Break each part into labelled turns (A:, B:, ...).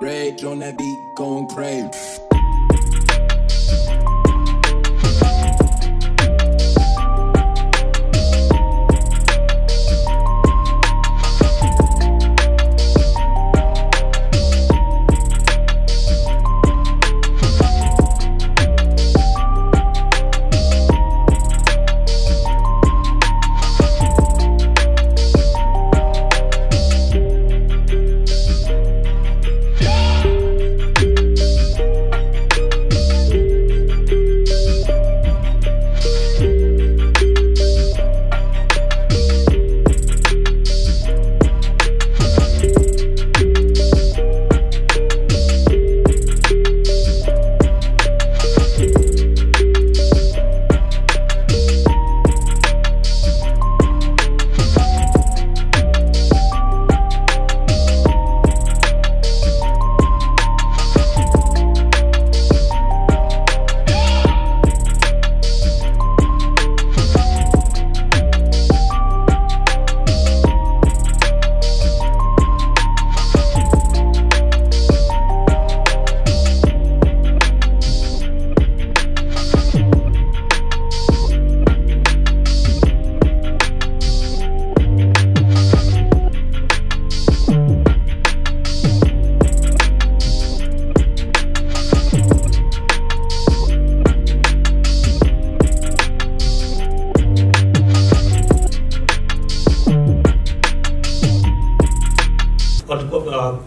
A: Rage on that beat, going crazy.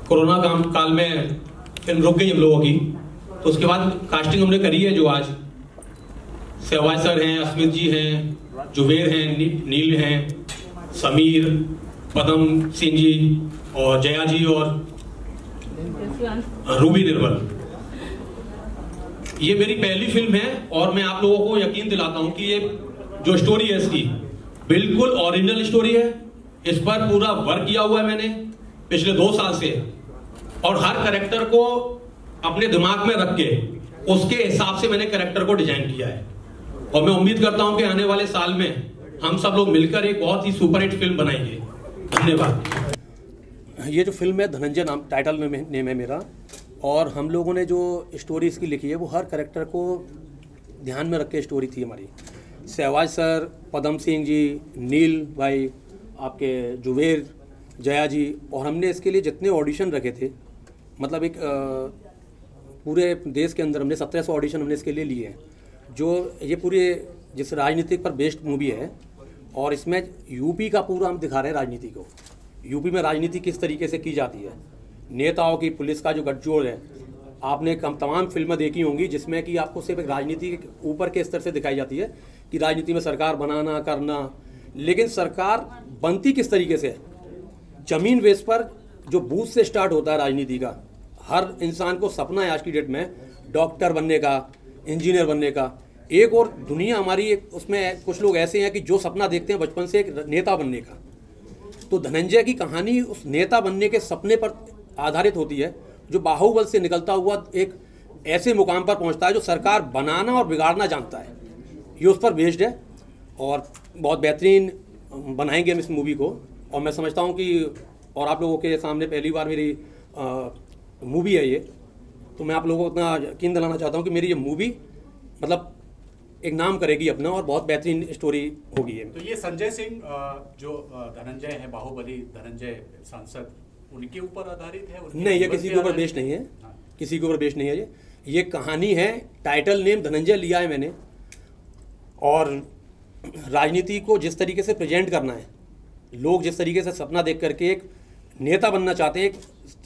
B: Corona काल में film रुक गई हम लोगों की, तो उसके बाद कास्टिंग हमने करी है। जो आज सहवाज सर हैं, अस्मित जी हैं, जुबेर हैं, नील हैं, समीर, पदम सिंह जी और जया जी और रूबी निर्मल। ये मेरी पहली फिल्म है और मैं आप लोगों को यकीन दिलाता हूं कि ये जो स्टोरी है इसकी बिल्कुल ओरिजिनल स्टोरी है। इस पर पूरा वर्क किया हुआ है मैंने पिछले 2 साल से, और हर कैरेक्टर को अपने दिमाग में रख के उसके हिसाब से मैंने कैरेक्टर को डिजाइन किया है। और मैं उम्मीद करता हूं कि आने वाले साल में हम सब लोग मिलकर एक बहुत ही सुपरहिट फिल्म बनाएंगे। धन्यवाद।
C: ये जो फिल्म है धनंजय नाम टाइटल नेम है मेरा, और हम लोगों ने जो स्टोरी इसकी लिखी है वो हर कैरेक्टर को ध्यान में रख के स्टोरी थी हमारी। सहवाज सर, पदम सिंह जी, नील भाई, आपके जुबेर, जया जी, और हमने इसके लिए जितने ऑडिशन रखे थे, मतलब एक पूरे देश के अंदर हमने 1700 ऑडिशन हमने इसके लिए लिए हैं। जो ये पूरे जिस राजनीतिक पर बेस्ड मूवी है, और इसमें यूपी का पूरा हम दिखा रहे हैं राजनीति को। यूपी में राजनीति किस तरीके से की जाती है, नेताओं की, पुलिस का जो गठजोड़ है। आपने तमाम फिल्में देखी होंगी जिसमें कि आपको सिर्फ एक राजनीति के ऊपर के स्तर से दिखाई जाती है कि राजनीति में सरकार बनाना करना, लेकिन सरकार बनती किस तरीके से है। जमीन बेस पर जो बूथ से स्टार्ट होता है राजनीति का, हर इंसान को सपना है आज की डेट में डॉक्टर बनने का, इंजीनियर बनने का। एक और दुनिया हमारी उसमें कुछ लोग ऐसे हैं कि जो सपना देखते हैं बचपन से एक नेता बनने का। तो धनंजय की कहानी उस नेता बनने के सपने पर आधारित होती है, जो बाहुबल से निकलता हुआ एक ऐसे मुकाम पर पहुंचता है जो सरकार बनाना और बिगाड़ना जानता है। ये उस पर बेस्ड है और बहुत बेहतरीन बनाएंगे हम इस मूवी को। और मैं समझता हूँ कि और आप लोगों के सामने पहली बार मेरी मूवी है ये, तो मैं आप लोगों को इतना यकीन दिलाना चाहता हूँ कि मेरी ये मूवी मतलब एक नाम करेगी अपना, और बहुत बेहतरीन स्टोरी होगी ये।
D: तो ये संजय सिंह जो धनंजय है, बाहुबली धनंजय सांसद, उनके ऊपर आधारित है?
C: नहीं, ये किसी के ऊपर बेस्ड नहीं है। हाँ। किसी के ऊपर बेस्ड नहीं है। ये कहानी है, टाइटल नेम धनंजय लिया है मैंने, और राजनीति को जिस तरीके से प्रेजेंट करना है, लोग जिस तरीके से सपना देख करके एक नेता बनना चाहते हैं, एक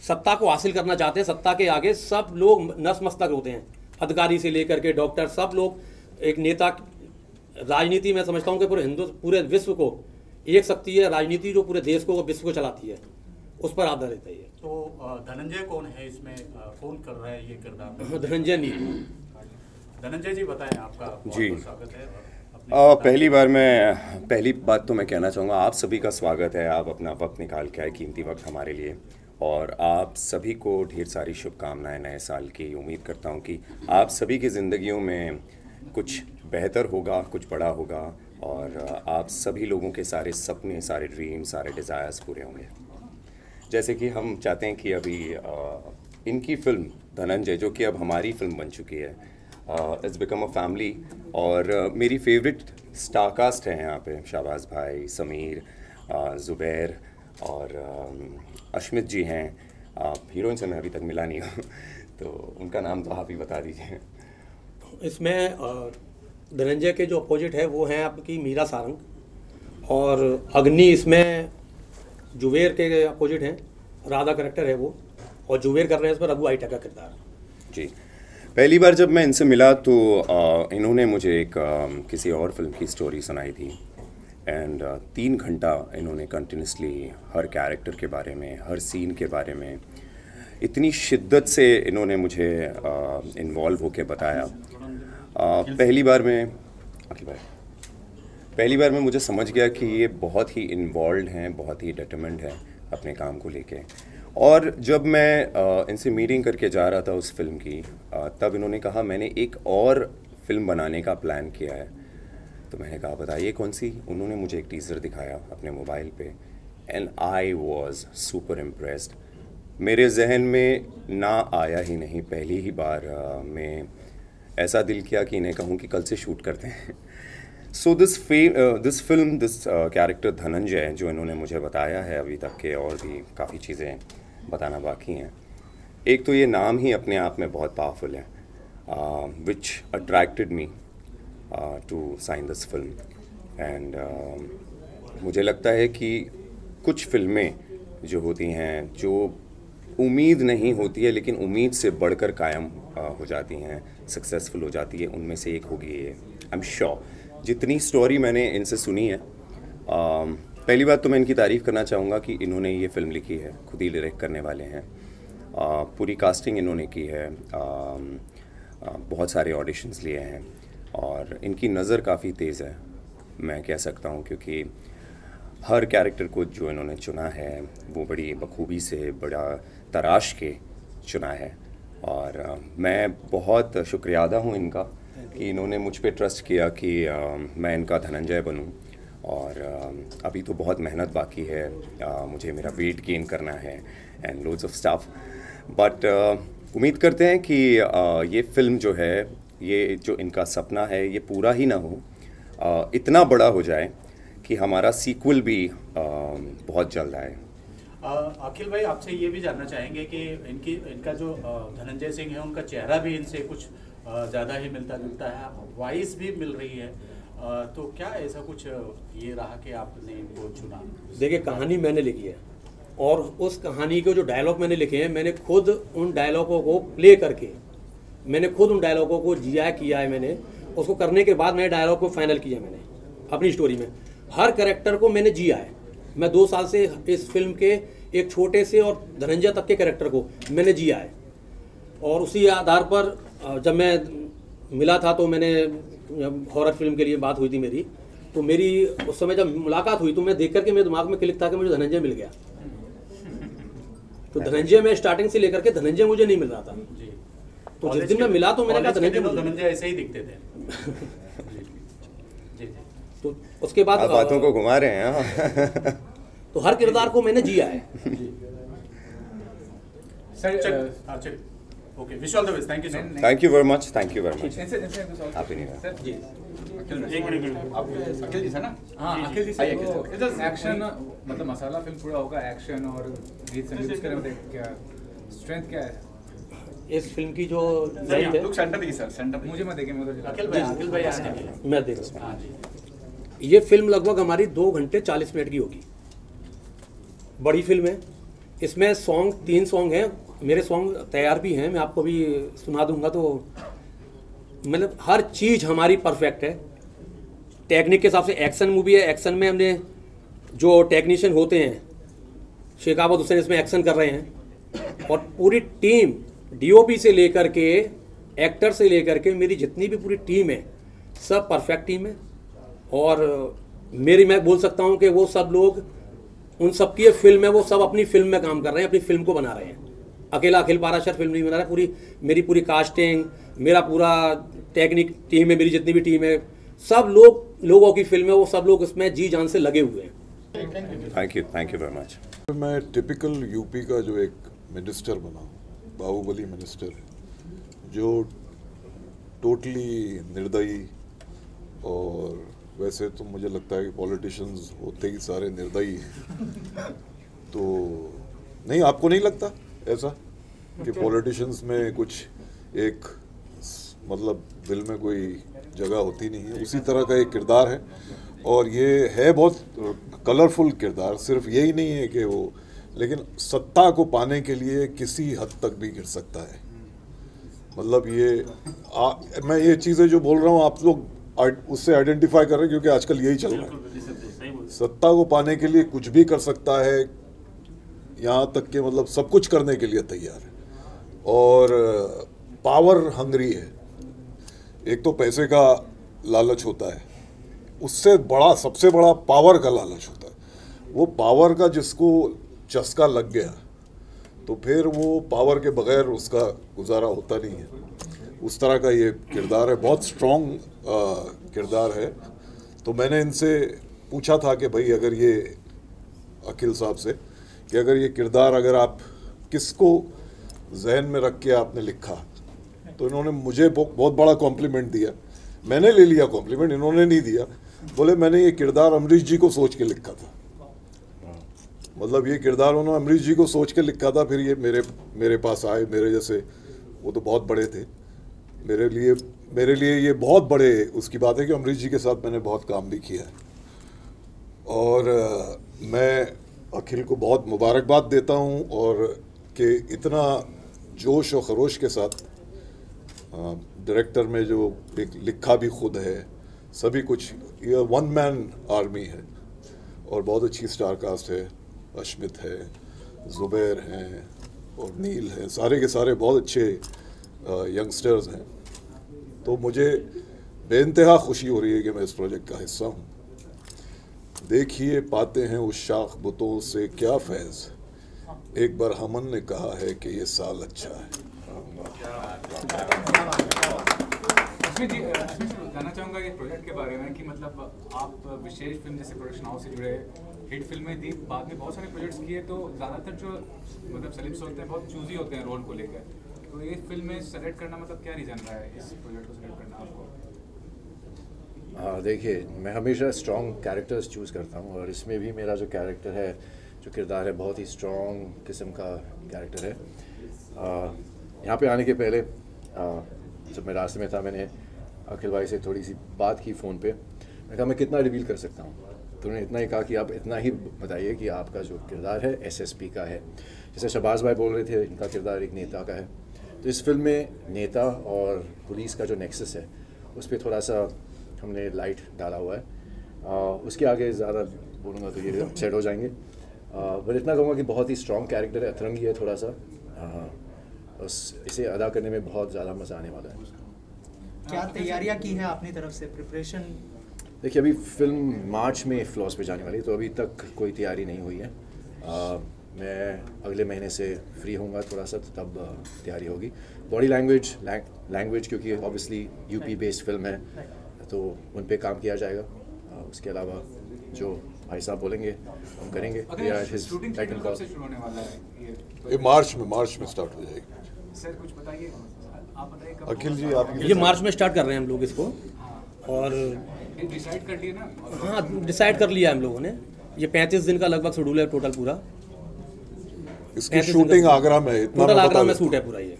C: सत्ता को हासिल करना चाहते हैं, सत्ता के आगे सब लोग नतमस्तक होते हैं, अधिकारी से लेकर के डॉक्टर, सब लोग एक नेता। राजनीति मैं समझता हूँ कि पूरे विश्व को एक शक्ति है राजनीति, जो पूरे देश को, विश्व को चलाती है, उस पर आधारित है ये।
D: तो धनंजय कौन है इसमें, कौन कर रहा है ये किरदार?
C: धनंजय नील।
D: धनंजय जी बताएं, आपका
E: जी
D: स्वागत है।
E: पहली बात तो मैं कहना चाहूँगा, आप सभी का स्वागत है। आप अपना वक्त निकाल के आए, कीमती वक्त हमारे लिए, और आप सभी को ढेर सारी शुभकामनाएं नए साल की। उम्मीद करता हूँ कि आप सभी की ज़िंदगियों में कुछ बेहतर होगा, कुछ बड़ा होगा, और आप सभी लोगों के सारे सपने, सारे ड्रीम, सारे डिज़ायर्स पूरे होंगे। जैसे कि हम चाहते हैं कि अभी इनकी फिल्म धनंजय, जो कि अब हमारी फिल्म बन चुकी है, इट्स बिकम अ फैमिली। और मेरी फेवरेट स्टारकास्ट है यहाँ पे, शाहबाज भाई, समीर, ज़ुबैर और अश्मित जी हैं। हीरोइन से मैं अभी तक मिला नहीं हूँ तो उनका नाम तो आप ही बता दीजिए।
C: इसमें धनंजय के जो अपोजिट है वो हैं आपकी मीरा सारंग, और अग्नि इसमें जुबेर के अपोजिट हैं, राधा करेक्टर है वो, और जुबेर कर रहे हैं इसमें रघु आइटा का किरदार।
E: जी, पहली बार जब मैं इनसे मिला तो इन्होंने मुझे एक किसी और फिल्म की स्टोरी सुनाई थी, एंड 3 घंटा इन्होंने कंटिन्यूसली हर कैरेक्टर के बारे में, हर सीन के बारे में इतनी शिद्दत से इन्होंने मुझे इन्वॉल्व होकर बताया। पहली बार में मुझे समझ गया कि ये बहुत ही इन्वॉल्व हैं, बहुत ही डिटरमिन्ड हैं अपने काम को लेके। और जब मैं इनसे मीटिंग करके जा रहा था उस फिल्म की, तब इन्होंने कहा मैंने एक और फिल्म बनाने का प्लान किया है। तो मैंने कहा बताइए कौन सी। उन्होंने मुझे एक टीज़र दिखाया अपने मोबाइल पे, and I was super impressed. मेरे जहन में ना आया ही नहीं, पहली ही बार में ऐसा दिल किया कि इन्हें कहूँ कि कल से शूट करते हैं। So this film, this character Dhananjay जो इन्होंने मुझे बताया है अभी तक के, और भी काफ़ी चीज़ें बताना बाकी हैं। एक तो ये नाम ही अपने आप में बहुत पावरफुल है, which attracted me to sign this film. And मुझे लगता है कि कुछ फिल्में जो होती हैं, जो उम्मीद नहीं होती है लेकिन उम्मीद से बढ़कर कायम हो जाती हैं, सक्सेसफुल हो जाती है, उनमें से एक होगी ये। I am sure. जितनी स्टोरी मैंने इनसे सुनी है, पहली बात तो मैं इनकी तारीफ़ करना चाहूँगा कि इन्होंने ये फ़िल्म लिखी है, खुद ही डायरेक्ट करने वाले हैं, पूरी कास्टिंग इन्होंने की है, बहुत सारे ऑडिशंस लिए हैं, और इनकी नज़र काफ़ी तेज़ है मैं कह सकता हूँ, क्योंकि हर कैरेक्टर को जो इन्होंने चुना है वो बड़ी बखूबी से, बड़ा तराश के चुना है। और मैं बहुत शुक्रियादा हूँ इनका कि इन्होंने मुझ पे ट्रस्ट किया कि मैं इनका धनंजय बनूँ। और अभी तो बहुत मेहनत बाकी है, मुझे मेरा वेट गेन करना है and loads of stuff, but उम्मीद करते हैं कि ये फिल्म जो है, ये जो इनका सपना है ये पूरा ही ना हो, इतना बड़ा हो जाए कि हमारा सीक्वल भी बहुत जल्द आए।
D: अखिल भाई, आपसे ये भी जानना चाहेंगे कि इनका जो धनंजय सिंह है, उनका चेहरा भी इनसे कुछ ज़्यादा ही मिलता जुलता है, वॉइस भी मिल रही है, तो क्या ऐसा कुछ ये रहा कि आपने इनको चुना?
C: देखिए, कहानी मैंने लिखी है, और उस कहानी के जो डायलॉग मैंने लिखे हैं, मैंने खुद उन डायलॉगों को प्ले करके, मैंने खुद उन डायलॉगों को जिया किया है। मैंने उसको करने के बाद मैंने डायलॉग को फाइनल किया मैंने अपनी स्टोरी में। हर कैरेक्टर को मैंने जिया है। मैं 2 साल से इस फिल्म के एक छोटे से और धनंजय तक के कैरेक्टर को मैंने जिया है, और उसी आधार पर जब मैं मिला था तो मैंने, हॉरर फिल्म के लिए बात हुई थी मेरी, तो मेरी उस समय जब मुलाकात हुई तो मैं देख करके मेरे दिमाग में क्लिक था कि मुझे धनंजय मिल गया। तो धनंजय में स्टार्टिंग से लेकर के धनंजय मुझे नहीं मिल रहा था, तो जिस दिन मैं मिला तो मैंने कहा
D: धनंजय ऐसे ही दिखते थे।
C: तो उसके बाद
E: आप बातों को घुमा रहे हैं।
C: तो हर किरदार को मैंने जिया है।
D: Sir, okay, wish all the best, thank you sir.
E: Thank you very much, thank you very much.
F: Happy
E: new year.
F: जी,
D: अखिल जी सर ना?
F: हाँ, अखिल जी सर। एक्शन मतलब मसाला फिल्म पूरा होगा, एक्शन और गीत संगीत, इसके में क्या स्ट्रेंथ क्या है
C: इस फिल्म की? जो
F: सेंटर देखिए सर, सेंटर मुझे मत देखिए, मैं
D: अखिल भाई
C: मैं देख रहा हूँ। ये फिल्म लगभग हमारी 2 घंटे 40 मिनट की होगी। बड़ी फिल्म है। इसमें सॉन्ग 3 सॉन्ग हैं, मेरे सॉन्ग तैयार भी हैं, मैं आपको भी सुना दूंगा। तो मतलब हर चीज़ हमारी परफेक्ट है। टेक्निक के हिसाब से एक्शन मूवी है। एक्शन में हमने जो टेक्नीशियन होते हैं, शेखावत हुसैन इसमें एक्शन कर रहे हैं, और पूरी टीम डीओपी से लेकर के एक्टर से लेकर के मेरी जितनी भी पूरी टीम है, सब परफेक्ट टीम है। और मेरी, मैं बोल सकता हूँ कि वो सब लोग, उन सब की ये फिल्म है, वो सब अपनी फिल्म में काम कर रहे हैं, अपनी फिल्म को बना रहे हैं। अकेला अखिल पाराशर फिल्म नहीं बना रहा है। मेरी पूरी कास्टिंग, मेरा पूरा टेक्निक टीम है, मेरी जितनी भी टीम है, सब लोगों की फिल्म है, वो सब लोग इसमें जी जान से लगे हुए हैं।
E: Thank you very much.
G: मैं टिपिकल यूपी का जो एक मिनिस्टर बना, बाहुबली मिनिस्टर जो टोटली निर्दयी, और वैसे तो मुझे लगता है कि पॉलिटिशियंस होते ही सारे निर्दयी हैं, तो नहीं, आपको नहीं लगता ऐसा कि पॉलिटिशियंस में कुछ एक मतलब दिल में कोई जगह होती नहीं है? उसी तरह का एक किरदार है, और ये है बहुत कलरफुल किरदार। सिर्फ यही नहीं है कि वो, लेकिन सत्ता को पाने के लिए किसी हद तक भी गिर सकता है। मतलब ये मैं ये चीज़ें जो बोल रहा हूँ आप लोग उससे आइडेंटिफाई कर रहे हैं, क्योंकि आजकल यही चल रहा है। सत्ता को पाने के लिए कुछ भी कर सकता है, यहाँ तक कि मतलब सब कुछ करने के लिए तैयार है, और पावर हंग्री है। एक तो पैसे का लालच होता है, उससे बड़ा, सबसे बड़ा पावर का लालच होता है। वो पावर का जिसको चस्का लग गया तो फिर वो पावर के बगैर उसका गुजारा होता नहीं है। उस तरह का ये किरदार है, बहुत स्ट्रॉन्ग किरदार है। तो मैंने इनसे पूछा था कि भाई अगर ये, अखिल साहब से, कि अगर ये किरदार अगर आप किसको जहन में रख के आपने लिखा, तो इन्होंने मुझे बहुत बड़ा कॉम्प्लीमेंट दिया। मैंने ले लिया कॉम्प्लीमेंट, इन्होंने नहीं दिया। बोले मैंने ये किरदार अमरीश जी को सोच के लिखा था। मतलब ये किरदार उन्होंने अमरीश जी को सोच के लिखा था, फिर ये मेरे पास आए। मेरे जैसे, वो तो बहुत बड़े थे, मेरे लिए ये बहुत बड़े उसकी बात है कि अमरीश जी के साथ मैंने बहुत काम भी किया है। और मैं अखिल को बहुत मुबारकबाद देता हूँ, और कि इतना जोश और खरोश के साथ डायरेक्टर में जो एक लिखा भी खुद है, सभी कुछ, ये वन मैन आर्मी है, और बहुत अच्छी स्टार कास्ट है। अश्मित है, ज़ुबैर हैं, और नील हैं, सारे के सारे बहुत अच्छे यंगस्टर्स हैं। तो मुझे बेइंतहा खुशी हो रही है कि मैं इस प्रोजेक्ट का हिस्सा हूँ। देखिए पाते हैं उस शाख बुतों से क्या फैज़, एक बार हमन ने कहा है कि ये साल अच्छा है।
F: जी, जानना चाहूँगा ये प्रोजेक्ट के बारे में कि मतलब आप विशेष फिल्म जैसे प्रोडक्शन हाउस से जुड़े, हिट फिल्में दी, बाद में बहुत सारे प्रोजेक्ट्स किए, तो ज़्यादातर जो मतलब सेलेब्स होते हैं बहुत चूजी होते हैं रोल को लेकर, तो ये फिल्म में सेलेक्ट करना मतलब क्या रीज़न रहा है इस प्रोजेक्ट को सेलेक्ट करना आपको?
H: हाँ, देखिए मैं हमेशा स्ट्रॉन्ग कैरेक्टर्स चूज़ करता हूँ, और इसमें भी मेरा जो कैरेक्टर है, जो किरदार है, बहुत ही स्ट्रॉन्ग किस्म का कैरेक्टर है। यहाँ पे आने के पहले जब मैं रास्ते में था, मैंने अखिल भाई से थोड़ी सी बात की फ़ोन पे। मैंने कहा मैं कितना रिवील कर सकता हूँ, तो उन्होंने इतना ही कहा कि आप इतना ही बताइए कि आपका जो किरदार है एसएसपी का है। जैसे शहबाज भाई बोल रहे थे, इनका किरदार एक नेता का है, तो इस फिल्म में नेता और पुलिस का जो नेक्सस है उस पर थोड़ा सा हमने लाइट डाला हुआ है। उसके आगे ज़्यादा बोलूँगा तो ये अपसेट हो जाएंगे, बट इतना कहूँगा कि बहुत ही स्ट्रॉन्ग कैरेक्टर है, अतरंगी है थोड़ा सा। इसे अदा करने में बहुत ज़्यादा मज़ा आने वाला है।
I: क्या तैयारियां की है अपनी तरफ से, प्रिपरेशन?
H: देखिए अभी फिल्म मार्च में फ्लॉस पे जाने वाली है, तो अभी तक कोई तैयारी नहीं हुई है। मैं अगले महीने से फ्री होऊंगा थोड़ा सा, तो तब तैयारी होगी। बॉडी लैंग्वेज क्योंकि ऑब्वियसली यूपी बेस्ड फिल्म है, तो उन पे काम किया जाएगा। उसके अलावा जो भाई साहब बोलेंगे हम करेंगे।
G: ये मार्च में स्टार्ट हो जाएगी।
F: सर कुछ बताइए, आप बताइए कब?
G: अखिल जी आप
C: ये मार्च में स्टार्ट कर रहे हैं हम लोग इसको, और
F: डिसाइड कर लिए ना?
C: हाँ, डिसाइड कर लिया हम लोगों ने। ये 35 दिन का लगभग शेड्यूल है टोटल पूरा।
G: इसकी शूटिंग आगरा में है,
C: टोटल आगरा में शूट है पूरा ये।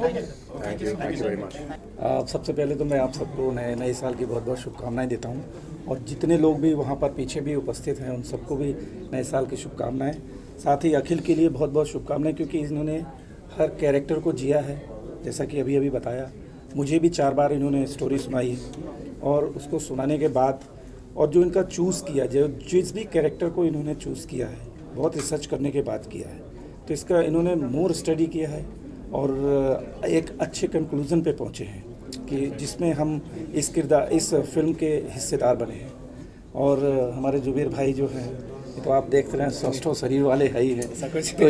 H: Thank you very much.
J: सबसे पहले तो मैं आप सबको नए साल की बहुत बहुत शुभकामनाएं देता हूं, और जितने लोग भी वहां पर पीछे भी उपस्थित हैं उन सबको भी नए साल की शुभकामनाएं। साथ ही अखिल के लिए बहुत बहुत शुभकामनाएं, क्योंकि इन्होंने हर कैरेक्टर को जिया है। जैसा कि अभी बताया, मुझे भी 4 बार इन्होंने स्टोरी सुनाई, और उसको सुनाने के बाद और जो इनका चूज़ किया, जो जिस भी कैरेक्टर को इन्होंने चूज़ किया है बहुत रिसर्च करने के बाद किया है, तो इसका इन्होंने मोर स्टडी किया है, और एक अच्छे कंक्लूज़न पे पहुँचे हैं कि जिसमें हम इस फिल्म के हिस्सेदार बने हैं। और हमारे जुबेर भाई जो हैं, तो आप देख रहे हैं स्वस्थ शरीर वाले है ही है, तो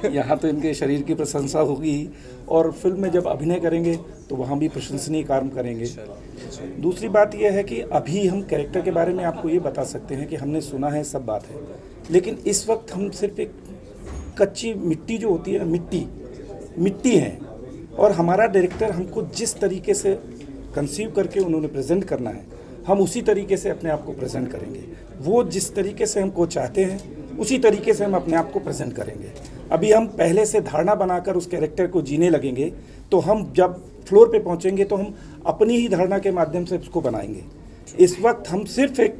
J: यहाँ तो इनके शरीर की प्रशंसा होगी, और फिल्म में जब अभिनय करेंगे तो वहाँ भी प्रशंसनीय काम करेंगे। दूसरी बात यह है कि अभी हम कैरेक्टर के बारे में आपको ये बता सकते हैं कि हमने सुना है, सब बात है, लेकिन इस वक्त हम सिर्फ एक कच्ची मिट्टी जो होती है ना, मिट्टी है। और हमारा डायरेक्टर हमको जिस तरीके से कंसीव करके उन्होंने प्रेजेंट करना है, हम उसी तरीके से अपने आप को प्रेजेंट करेंगे। वो जिस तरीके से हमको चाहते हैं उसी तरीके से हम अपने आप को प्रेजेंट करेंगे। अभी हम पहले से धारणा बनाकर उस कैरेक्टर को जीने लगेंगे, तो हम जब फ्लोर पे पहुंचेंगे तो हम अपनी ही धारणा के माध्यम से उसको बनाएंगे। इस वक्त हम सिर्फ एक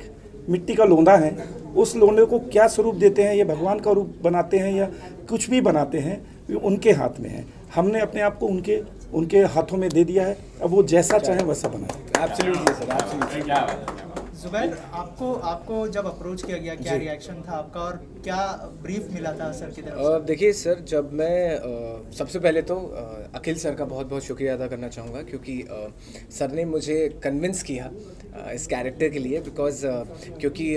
J: मिट्टी का लोंदा है, उस लोंदे को क्या स्वरूप देते हैं, ये भगवान का रूप बनाते हैं या कुछ भी बनाते हैं, ये उनके हाथ में है। हमने अपने आप को उनके हाथों में दे दिया है, अब वो जैसा चाहे वैसा बनाए।
F: Absolutely sir, absolutely.
I: जुबैर, आपको जब अप्रोच किया गया, क्या रिएक्शन था आपका और क्या ब्रीफ मिला था सर की तरफ से?
K: देखिए सर, जब मैं सबसे पहले तो अखिल सर का बहुत बहुत शुक्रिया अदा करना चाहूँगा, क्योंकि सर ने मुझे कन्विंस किया इस कैरेक्टर के लिए, बिकॉज क्योंकि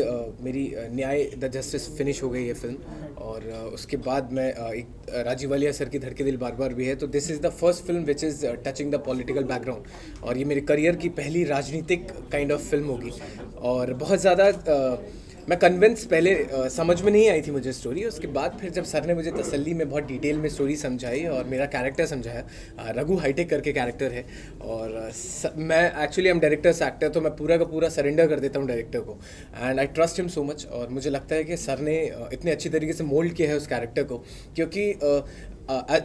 K: मेरी न्याय द जस्टिस फिनिश हो गई है फिल्म, और उसके बाद मैं एक राजीव वालिया सर की धड़के दिल बार बार भी है, तो this is the first film which is touching the political background, और ये मेरे करियर की पहली राजनीतिक काइंड ऑफ फिल्म होगी। और बहुत ज़्यादा मैं कन्विंस, पहले समझ में नहीं आई थी मुझे स्टोरी, उसके बाद फिर जब सर ने मुझे तसल्ली में बहुत डिटेल में स्टोरी समझाई और मेरा कैरेक्टर समझाया, रघु हाईटेक करके कैरेक्टर है, और मैं actually I am directors actor, तो मैं पूरा का पूरा सरेंडर कर देता हूँ डायरेक्टर को, and I trust him so much. और मुझे लगता है कि सर ने इतने अच्छी तरीके से मोल्ड किया है उस कैरेक्टर को, क्योंकि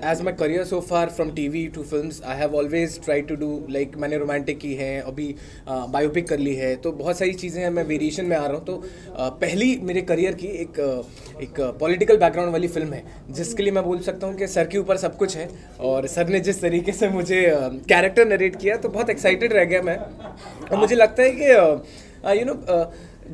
K: as my career so far from TV to films, I have always tried to do like मैंने रोमांटिक की है, अभी बायोपिक कर ली है, तो बहुत सारी चीज़ें हैं, मैं वेरिएशन में आ रहा हूँ। तो पहली मेरे करियर की एक पॉलिटिकल बैकग्राउंड वाली फिल्म है, जिसके लिए मैं बोल सकता हूँ कि सर के ऊपर सब कुछ है, और सर ने जिस तरीके से मुझे कैरेक्टर नरेट किया तो बहुत एक्साइटेड रह गया मैं। और मुझे लगता है कि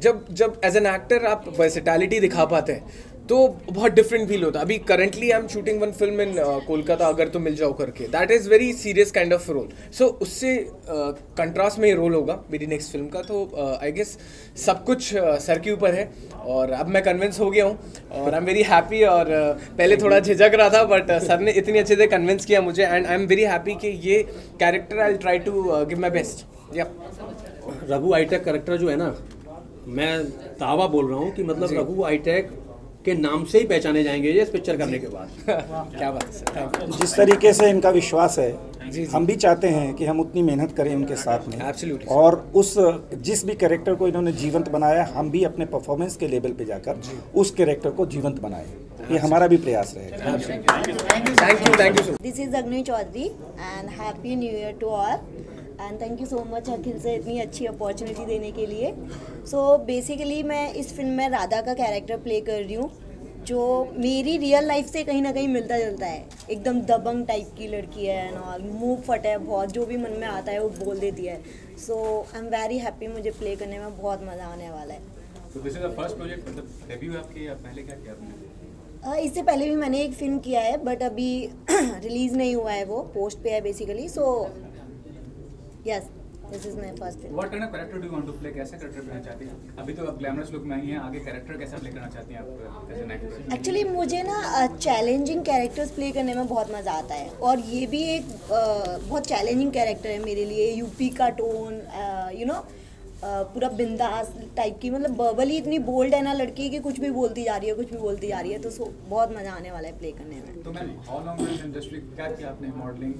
K: जब एज एन एक्टर आप वर्सेटैलिटी दिखा पाते हैं तो बहुत डिफरेंट फील होता है। अभी currently I am shooting one film in Kolkata, अगर तो मिल जाओ करके, that is very serious kind of role, so उससे कंट्रास्ट में ये रोल होगा मेरी नेक्स्ट फिल्म का। तो आई गेस सब कुछ सर के ऊपर है, और अब मैं कन्विंस हो गया हूँ और आई एम वेरी हैप्पी। और पहले थोड़ा झिझक रहा था, बट सर ने इतनी अच्छे से कन्विंस किया मुझे, and I am very happy कि ये character I will try to give my best. या
C: रघु हाईटेक कैरेक्टर जो है ना, मैं दावा बोल रहा हूँ कि मतलब रघु हाईटेक के नाम से ही पहचाने जाएंगे ये इस पिक्चर करने के बाद।
K: क्या बात है सर,
J: जिस तरीके से इनका विश्वास है, हम भी चाहते हैं कि हम उतनी मेहनत करें उनके साथ में।
K: Absolutely.
J: और उस जिस भी कैरेक्टर को इन्होंने जीवंत बनाया, हम भी अपने परफॉर्मेंस के लेवल पे जाकर उस कैरेक्टर को जीवंत बनाएं, ये हमारा भी प्रयास रहेगा।
K: Thank you.
L: This is Agni Chaudhary and happy new year to all, and thank you so much Akhil से इतनी अच्छी अपॉर्चुनिटी देने के लिए। सो बेसिकली मैं इस फिल्म में राधा का कैरेक्टर प्ले कर रही हूँ, जो मेरी रियल लाइफ से कहीं ना कहीं मिलता जुलता है। एकदम दबंग टाइप की लड़की है एंड ऑल, मुंह फट है बहुत, जो भी मन में आता है वो बोल देती है। सो आई एम वेरी हैप्पी, मुझे प्ले करने में बहुत मज़ा आने वाला है।
F: So this is the first project, मतलब डेब्यू आपकी, या पहले क्या किया आपने?
L: इससे पहले भी मैंने एक फ़िल्म किया है, बट अभी रिलीज़ नहीं हुआ है, वो पोस्ट पे है basically. So yes, this is my first film.
F: What kind of character do you want to play? कैसा कैरेक्टर प्ले चाहती हैं? अभी तो आप ग्लैमरस लुक में आई हैं, आगे कैरेक्टर कैसा प्ले करना चाहती हैं आप एज एन एक्टर?
L: एक्चुअली मुझे ना चैलेंजिंग कैरेक्टर्स प्ले करने में बहुत मज़ा आता है, और ये भी एक बहुत चैलेंजिंग कैरेक्टर है मेरे लिए। यूपी का टोन, यू नो, पूरा बिंदास टाइप की, मतलब वर्बली इतनी बोल्ड है ना लड़की कि कुछ भी बोलती जा रही है, कुछ भी बोलती जा रही है, तो बहुत मज़ा आने वाला है प्ले करने में।
F: तो ma'am, how long in industry, क्या किया आपने, मॉडलिंग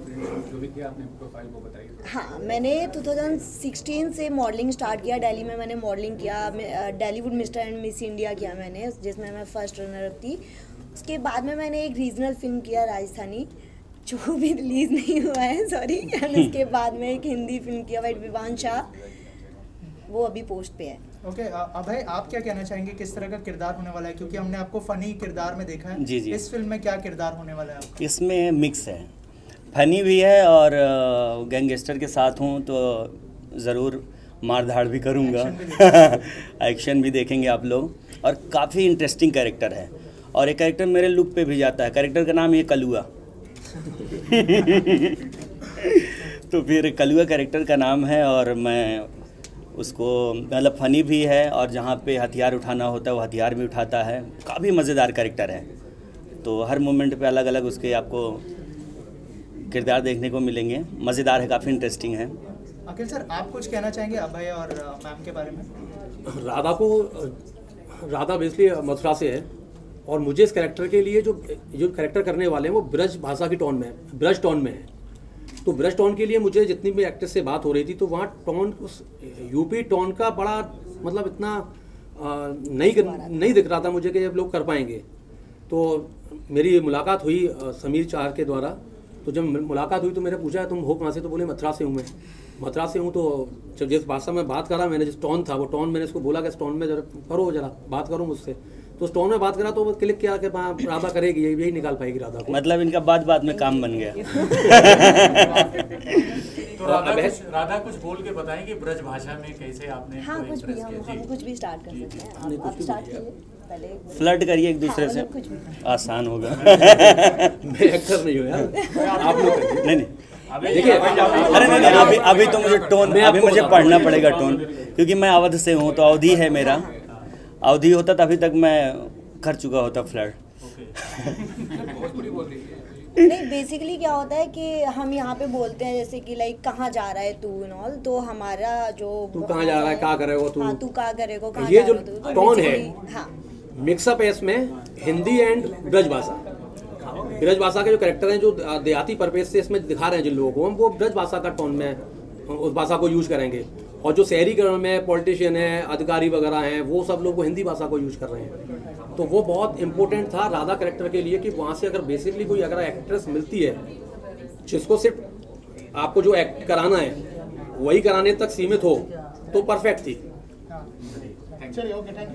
F: जो भी किया आपने, प्रोफाइल वो बताइए।
L: हाँ, मैंने 2016 से मॉडलिंग स्टार्ट किया। दिल्ली में मैंने मॉडलिंग किया, Dollywood mister and miss India किया मैंने, जिसमें मैं फर्स्ट रनर अप थी। उसके बाद में मैंने एक रीजनल फिल्म किया राजस्थानी, जो भी रिलीज़ नहीं हुआ है, सॉरी। एंड उसके बाद में एक हिंदी फिल्म किया वाइट विवान शाह, वो अभी पोस्ट पे है।
I: ओके, अभय, आप क्या कहना चाहेंगे, किस तरह का किरदार होने वाला है? क्योंकि हमने आपको फनी किरदार में देखा है।
M: जी।
I: इस फिल्म में क्या किरदार होने वाला है आपका?
M: इसमें मिक्स है, फनी भी है और गैंगस्टर के साथ हूँ, तो ज़रूर मार धाड़ भी करूँगा, एक्शन भी देखेंगे आप लोग, और काफ़ी इंटरेस्टिंग कैरेक्टर है। और एक कैरेक्टर मेरे लुक पे भी जाता है, कैरेक्टर का नाम है कलुआ। तो फिर कलुआ कैरेक्टर का नाम है, और मैं उसको मतलब फ़नी भी है, और जहाँ पे हथियार उठाना होता है वो हथियार भी उठाता है। काफ़ी मज़ेदार कैरेक्टर है, तो हर मोमेंट पे अलग अलग उसके आपको किरदार देखने को मिलेंगे। मज़ेदार है, काफ़ी इंटरेस्टिंग है।
I: अखिल सर, आप कुछ कहना चाहेंगे अभय और मैम के बारे में?
C: राधा बेसिकली मथुरा से है, और मुझे इस कैरेक्टर के लिए जो कैरेक्टर करने वाले हैं वो ब्रज भाषा की टोन में है, ब्रज टोन में है। तो ब्रज टोन के लिए मुझे जितनी भी एक्ट्रेस से बात हो रही थी तो वहाँ टोन उस यूपी टोन का बड़ा मतलब इतना नहीं दिख रहा था मुझे कि जब लोग कर पाएंगे। तो मेरी मुलाकात हुई समीर चार के द्वारा। तो जब मुलाकात हुई तो मैंने पूछा तुम हो कहाँ से, तो बोले मथुरा से हूँ मैं, मथुरा से हूँ। तो जब जिस भाषा में बात करा मैंने, जिस टोन था वो टोन मैंने इसको बोला कि इस टोन में जरा करो, जरा बात करो मुझसे। तो उस टोन में बात करा तो वो क्लिक किया कि राधा करेगी, यही निकाल पाएगी राधा को।
M: मतलब इनका बात में काम बन गया।
D: तो राधा कुछ बोल के बताएंगे ब्रज भाषा में कैसे आपने?
L: हाँ कुछ भी, हम कुछ भी स्टार्ट कर सकते हैं। आप स्टार्ट कीजिए पहले।
M: फ्लर्ट करिए एक दूसरे से, आसान होगा।
C: मैं एक्टर नहीं हूँ यार, आप लोग
M: नहीं देखिए। अरे नहीं, अभी तो मुझे टोन, अभी मुझे पढ़ना पड़ेगा टोन, क्योंकि मैं अवध से हूँ तो अवधि है मेरा। अवधि होता तभी तक मैं कर चुका होता फ्लर्ट।
L: नहीं बेसिकली क्या होता है कि हम यहाँ पे बोलते हैं जैसे कि लाइक कहाँ जा रहा है तू एंड ऑल, तो हमारा जो
C: तू कहाँ जा रहा है, क्या करेगा तू,
L: हाँ तू क्या करेगा, कहाँ
C: ये जो
L: तो
C: टोन है
L: हाँ
C: मिक्सअप है इसमें हिंदी एंड ब्रज भाषा। ब्रज भाषा के जो कैरेक्टर हैं जो देहाती परपेज से इसमें दिखा रहे हैं जिन लोगों को, हम वो ब्रज भाषा का टोन में उस भाषा को यूज करेंगे। और जो शहरीकरण में पॉलिटिशियन है, अधिकारी वगैरह हैं, वो सब लोग वो हिंदी भाषा को यूज कर रहे हैं। तो वो बहुत इंपॉर्टेंट था राधा कैरेक्टर के लिए कि वहाँ से अगर बेसिकली कोई अगर एक्ट्रेस मिलती है जिसको सिर्फ आपको जो एक्ट कराना है वही कराने तक सीमित हो तो परफेक्ट थी।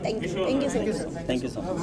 M: Thank you so much.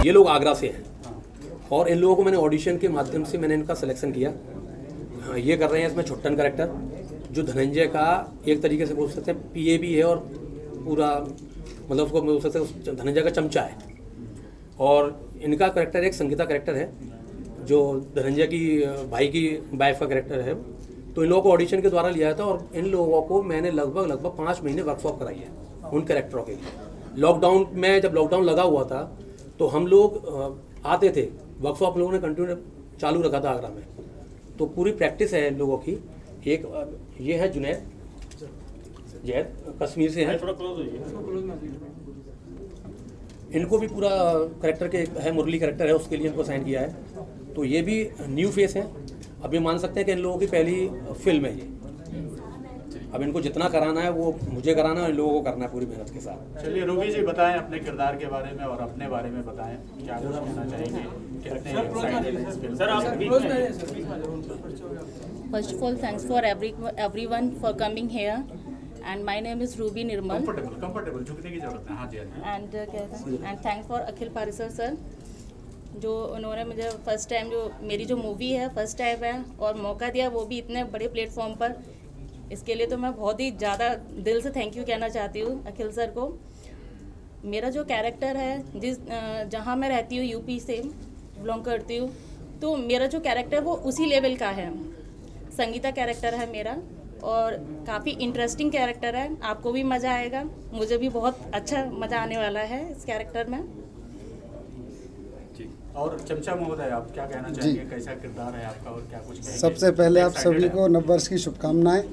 C: ये लोग आगरा से हैं और इन लोगों को मैंने ऑडिशन के माध्यम से मैंने इनका सिलेक्शन किया। ये कर रहे हैं इसमें छुट्टन कैरेक्टर जो धनंजय का एक तरीके से बोल सकते हैं पीए भी है और पूरा मतलब उसको बोल सकते हैं धनंजय का चमचा है। और इनका कैरेक्टर एक संगीता कैरेक्टर है जो धनंजय की भाई की वाइफ का कैरेक्टर है। तो इन लोगों को ऑडिशन के द्वारा लिया था और इन लोगों को मैंने लगभग 5 महीने वर्कशॉप कराई है उन कैरेक्टरों के लिए। लॉकडाउन में जब लॉकडाउन लगा हुआ था तो हम लोग आते थे, वर्कशॉप लोगों ने कंटिन्यू चालू रखा था आगरा में। तो पूरी प्रैक्टिस है इन लोगों की। एक ये है जैद कश्मीर से है, इनको भी पूरा करेक्टर के है, मुरली करेक्टर है उसके लिए इनको साइन किया है। तो ये भी न्यू फेस है। अभी मान सकते हैं कि इन लोगों की पहली फिल्म है ये। अब इनको जितना कराना है वो मुझे कराना है, इन लोगों को करना है पूरी मेहनत के साथ।
D: चलिए रूबी जी बताएं अपने किरदार के बारे में और अपने बारे में बताएं, क्या कुछ कहना चाहेंगे, कितने सर आप।
N: First of all thanks for everyone for coming here and my name is Ruby Nirmal।
D: Comfortable झुकने की जरूरत है। हाँ जी।
N: And thanks for Akhil Parisar sir जो उन्होंने मुझे फर्स्ट टाइम जो मेरी जो मूवी है फर्स्ट टाइम है और मौका दिया वो भी इतने बड़े प्लेटफॉर्म पर। इसके लिए तो मैं बहुत ही ज़्यादा दिल से थैंक यू कहना चाहती हूँ अखिल सर को। मेरा जो कैरेक्टर है जहाँ मैं रहती हूँ यूपी से बिलोंग करती हूँ, तो मेरा जो कैरेक्टर वो उसी लेवल का है। संगीता कैरेक्टर है मेरा और काफ़ी इंटरेस्टिंग कैरेक्टर है, आपको भी मज़ा आएगा, मुझे भी बहुत अच्छा मज़ा आने वाला है इस कैरेक्टर में।
D: और चमचा महोदय आप क्या कहना चाहेंगे, कैसा किरदार है आपका और क्या कुछ कहेंगे?
O: सबसे पहले आप सभी को नववर्ष की शुभकामनाएं।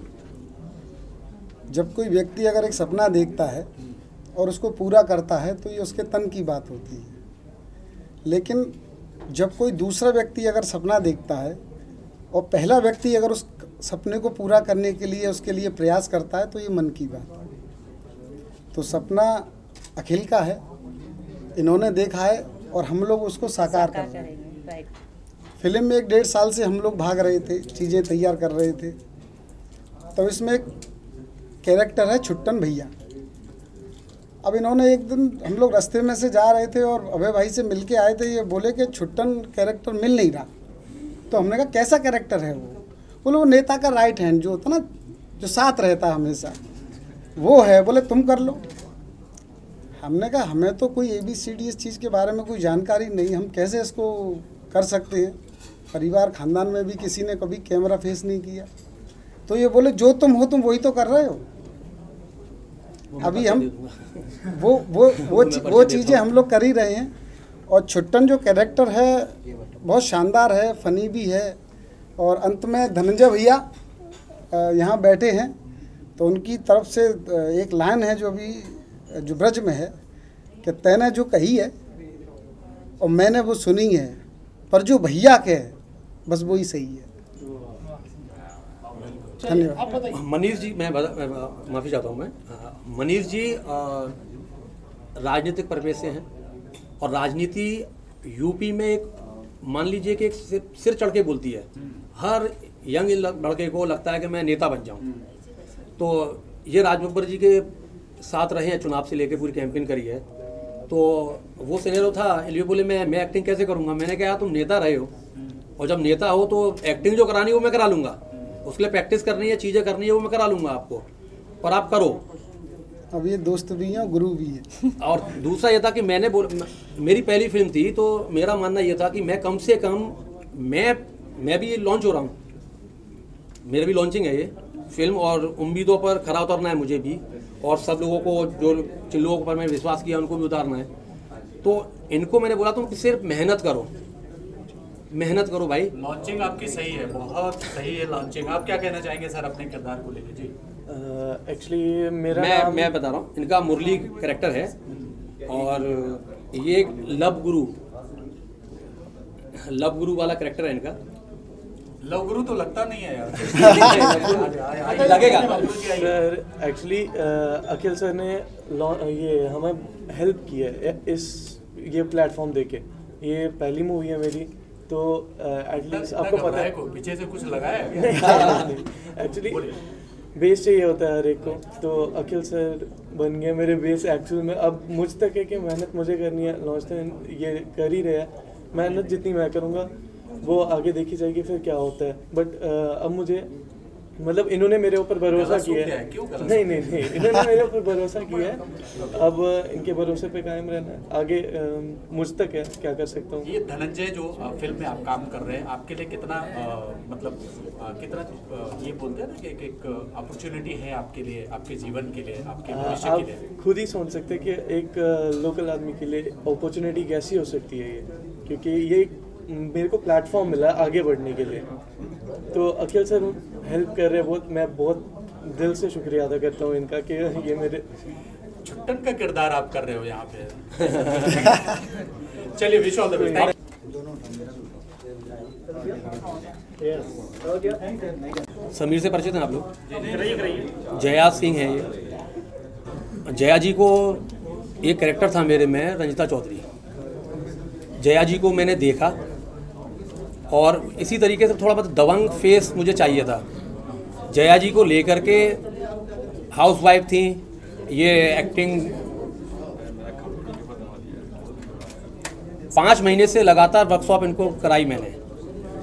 O: जब कोई व्यक्ति अगर एक सपना देखता है और उसको पूरा करता है तो ये उसके तन की बात होती है। लेकिन जब कोई दूसरा व्यक्ति अगर सपना देखता है और पहला व्यक्ति अगर उस सपने को पूरा करने के लिए उसके लिए प्रयास करता है तो ये मन की बात। तो सपना अखिल का है, इन्होंने देखा है और हम लोग उसको साकार कर रहे हैं। फिल्म में 1-1.5 साल से हम लोग भाग रहे थे, चीज़ें तैयार कर रहे थे। तो इसमें एक कैरेक्टर है छुट्टन भैया। अब इन्होंने एक दिन हम लोग रास्ते में से जा रहे थे और अभय भाई से मिल के आए थे, ये बोले कि छुट्टन कैरेक्टर मिल नहीं रहा। तो हमने कहा कैसा कैरेक्टर है वो? बोले वो नेता का राइट हैंड जो होता ना, जो साथ रहता है हमेशा, वो है। बोले तुम कर लो। हमने कहा हमें तो कोई ABCD इस चीज़ के बारे में कोई जानकारी नहीं, हम कैसे इसको कर सकते हैं? परिवार खानदान में भी किसी ने कभी कैमरा फेस नहीं किया। तो ये बोले जो तुम हो तुम वही तो कर रहे हो। अभी हम वो चीज़ें हम लोग कर ही रहे हैं। और छुट्टन जो कैरेक्टर है बहुत शानदार है, फनी भी है। और अंत में धनंजय भैया यहाँ बैठे हैं, तो उनकी तरफ से एक लाइन है जो अभी जो ब्रज में है कि तैने जो कही है और मैंने वो सुनी है, पर जो भैया के है बस वही सही है। धन्यवाद।
C: मनीष जी, मैं माफ़ी चाहता हूँ। मैं मनीष जी राजनीतिक परिवेश से हैं और राजनीति यूपी में एक मान लीजिए कि एक सिर चढ़ के बोलती है। हर यंग लड़के को लगता है कि मैं नेता बन जाऊँ। तो ये राज बब्बर जी के साथ रहे हैं, चुनाव से लेकर पूरी कैंपेन करी है। तो वो सिनेरियो था, लिए बोले मैं एक्टिंग कैसे करूँगा? मैंने कहा तुम नेता रहे हो और जब नेता हो तो एक्टिंग जो करानी है वो मैं करा लूँगा, उसके लिए प्रैक्टिस करनी है, चीज़ें करनी है वो मैं करा लूँगा आपको, पर आप करो।
O: अब ये दोस्त भी हैं, गुरु भी है।
C: और दूसरा ये था कि मेरी पहली फिल्म थी, तो मेरा मानना ये था कि मैं कम से कम मैं भी लॉन्च हो रहा हूँ, मेरी भी लॉन्चिंग है ये फिल्म, और उम्मीदों पर खरा उतरना है मुझे भी, और सब लोगों को जिन लोगों पर मैंने विश्वास किया उनको भी उतारना है। तो इनको मैंने बोला तुम सिर्फ मेहनत करो भाई।
D: लॉन्चिंग आपकी सही है, बहुत सही है लॉन्चिंग। आप क्या कहना चाहेंगे सर अपने किरदार को लेकर? जी
C: एक्चुअली मैं बता रहा हूँ, इनका मुरली कैरेक्टर है और ये एक लव गुरु वाला कैरेक्टर है इनका।
D: लव गुरु तो लगता नहीं है यार।
C: लगेगा
P: सर। एक्चुअली अखिल सर ने ये हमें हेल्प की है ये प्लेटफॉर्म देके। ये पहली मूवी है मेरी, तो एटलीस्ट आपको पता है
D: पीछे से कुछ लगाया है।
P: एक्चुअली बेस चाहिए होता है हर एक को, तो अखिल सर बन गए मेरे बेस एक्चुअल में। अब मुझ तक है कि मेहनत मुझे करनी है, लॉन्च तो ये कर ही रहे हैं। मेहनत जितनी मैं करूँगा वो आगे देखी जाएगी फिर क्या होता है। बट अब मुझे मतलब इन्होंने मेरे ऊपर भरोसा किया है। नहीं इन्होंने मेरे ऊपर भरोसा किया है, अब इनके भरोसे पे कायम रहना है। आगे मुझ तक है, क्या कर सकता हूँ।
D: ये धनंजय जो फिल्म में आप काम कर रहे हैं, आपके लिए कितना कितना ये बोलते हैं ना कि एक अपॉर्चुनिटी है आपके लिए, आपके जीवन के लिए, आपके भविष्य के लिए?
P: आप खुद ही सोच सकते हैं कि एक लोकल आदमी के लिए अपॉर्चुनिटी कैसी हो सकती है ये, क्योंकि ये मेरे को प्लेटफॉर्म मिला आगे बढ़ने के लिए। तो अखिल सर हेल्प कर रहे हैं, मैं बहुत दिल से शुक्रिया अदा करता हूँ इनका कि ये मेरे
D: छुट्टन का किरदार आप कर रहे हो यहाँ पे। चलिए wish all the best.
C: Sameer से परिचित हैं आप लोग? जया सिंह है ये। जया जी को एक कैरेक्टर था मेरे में, रंजिता चौधरी। जया जी को मैंने देखा और इसी तरीके से थोड़ा बहुत दबंग फेस मुझे चाहिए था। जया जी को लेकर के हाउसवाइफ थी, ये एक्टिंग 5 महीने से लगातार वर्कशॉप इनको कराई मैंने,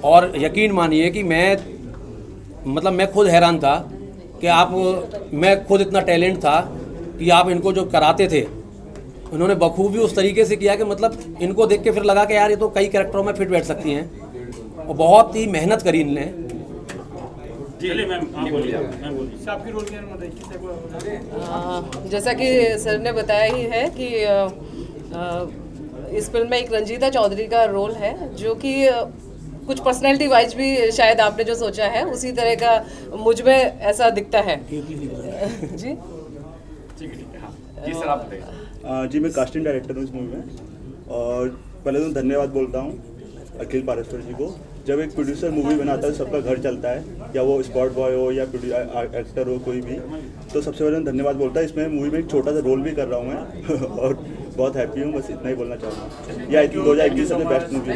C: और यकीन मानिए कि मैं खुद हैरान था कि मैं खुद इतना टैलेंट था कि आप इनको जो कराते थे उन्होंने बखूबी उस तरीके से किया कि मतलब इनको देख के फिर लगा कि यार ये तो कई कैरेक्टरों में फिट बैठ सकती हैं, और बहुत ही मेहनत करी इनने।
Q: आपकी रोल जैसा कि सर ने बताया ही है कि इस फिल्म में एक रंजीता चौधरी का रोल है, जो कि कुछ पर्सनैलिटी वाइज भी शायद आपने जो सोचा है उसी तरह का मुझ में ऐसा दिखता है। जी
D: सर आप बताइए।
R: जी मैं कास्टिंग डायरेक्टर हूँ इस मूवी में, और पहले तो धन्यवाद बोलता हूँ अखिल पारेश्वर जी को। जब एक प्रोड्यूसर मूवी बनाता है सबका घर चलता है, या वो स्पॉट बॉय हो या एक्टर हो कोई भी, तो सबसे पहले धन्यवाद बोलता है। इसमें मूवी में एक छोटा सा रोल भी कर रहा हूँ मैं और बहुत हैप्पी हूँ, बस इतना ही बोलना चाहूँगा। या 2021 में बेस्ट मूवी।